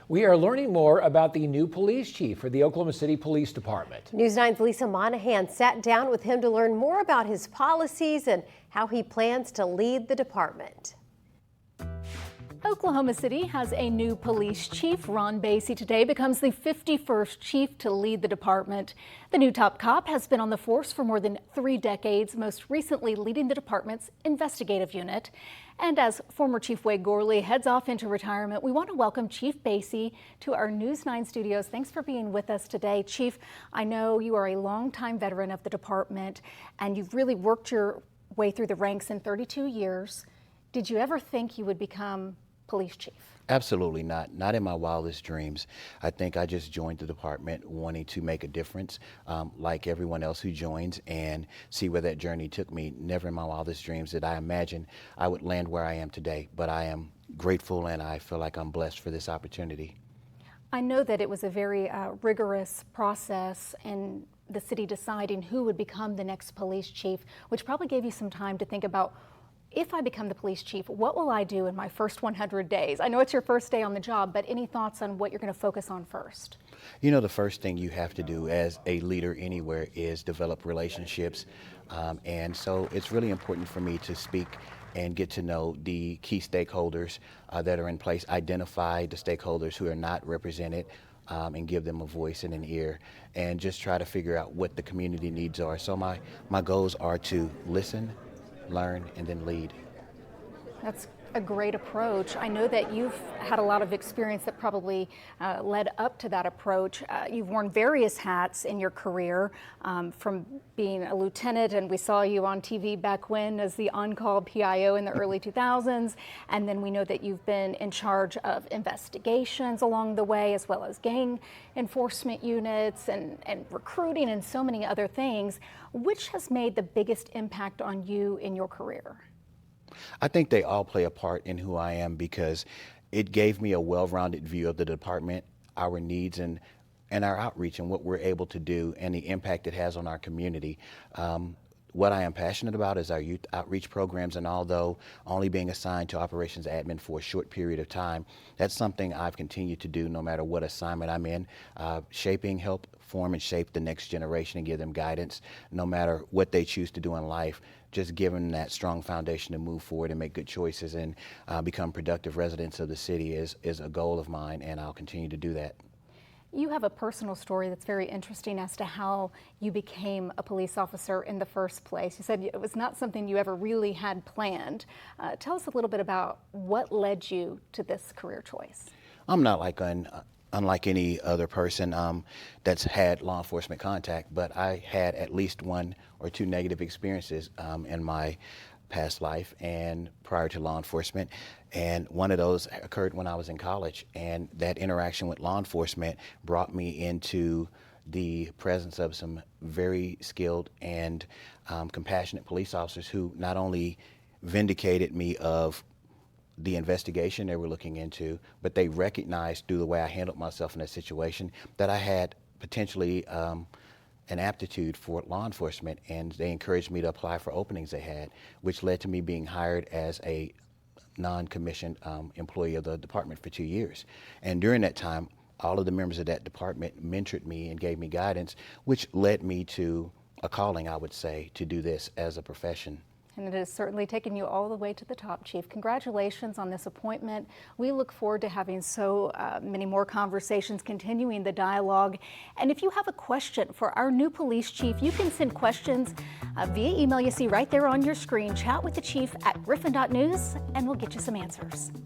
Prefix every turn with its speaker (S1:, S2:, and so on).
S1: We are learning more about the new police chief for the Oklahoma City Police Department.
S2: News 9's Lisa Monahan sat down with him to learn more about his policies and how he plans to lead the department.
S3: Oklahoma City has a new police chief. Ron Bacy today becomes the 51st chief to lead the department. The new top cop has been on the force for more than 3 decades, most recently leading the department's investigative unit. And as former Chief Wade Gorley heads off into retirement, we want to welcome Chief Bacy to our News 9 studios. Thanks for being with us today. Chief, I know you are a longtime veteran of the department, and you've really worked your way through the ranks in 32 years. Did you ever think you would become police chief?
S4: Absolutely not. Not in my wildest dreams. I think I just joined the department wanting to make a difference, like everyone else who joins, and see where that journey took me. Never in my wildest dreams did I imagine I would land where I am today, but I am grateful and I feel like I'm blessed for this opportunity.
S3: I know that it was a very rigorous process in the city deciding who would become the next police chief, which probably gave you some time to think about, if I become the police chief, what will I do in my first 100 days? I know it's your first day on the job, but any thoughts on what you're going to focus on first?
S4: You know, the first thing you have to do as a leader anywhere is develop relationships. And so it's really important for me to speak and get to know the key stakeholders that are in place, identify the stakeholders who are not represented, and give them a voice and an ear, and just try to figure out what the community needs are. So my goals are to listen, learn, and then lead.
S3: That's a great approach. I know that you've had a lot of experience that probably led up to that approach. You've worn various hats in your career, from being a lieutenant, and we saw you on TV back when as the on-call PIO in the early 2000s, and then we know that you've been in charge of investigations along the way, as well as gang enforcement units and recruiting and so many other things. Which has made the biggest impact on you in your career?
S4: I think they all play a part in who I am because it gave me a well-rounded view of the department, our needs, and our outreach and what we're able to do and the impact it has on our community. What I am passionate about is our youth outreach programs, and although only being assigned to operations admin for a short period of time, that's something I've continued to do no matter what assignment I'm in, help form and shape the next generation and give them guidance no matter what they choose to do in life, just give them that strong foundation to move forward and make good choices and become productive residents of the city is a goal of mine, and I'll continue to do that.
S3: You have a personal story that's very interesting as to how you became a police officer in the first place. You said it was not something you ever really had planned. Tell us a little bit about what led you to this career choice.
S4: I'm not unlike any other person that's had law enforcement contact, but I had at least 1 or 2 negative experiences in my past life and prior to law enforcement, and one of those occurred when I was in college, and that interaction with law enforcement brought me into the presence of some very skilled and compassionate police officers who not only vindicated me of the investigation they were looking into, but they recognized through the way I handled myself in that situation that I had potentially an aptitude for law enforcement, and they encouraged me to apply for openings they had, which led to me being hired as a non-commissioned employee of the department for 2 years. And during that time, all of the members of that department mentored me and gave me guidance, which led me to a calling, I would say, to do this as a profession.
S3: And it has certainly taken you all the way to the top, Chief. Congratulations on this appointment. We look forward to having so many more conversations, continuing the dialogue. And if you have a question for our new police chief, you can send questions via email you see right there on your screen. Chat with the chief at griffin.news, and we'll get you some answers.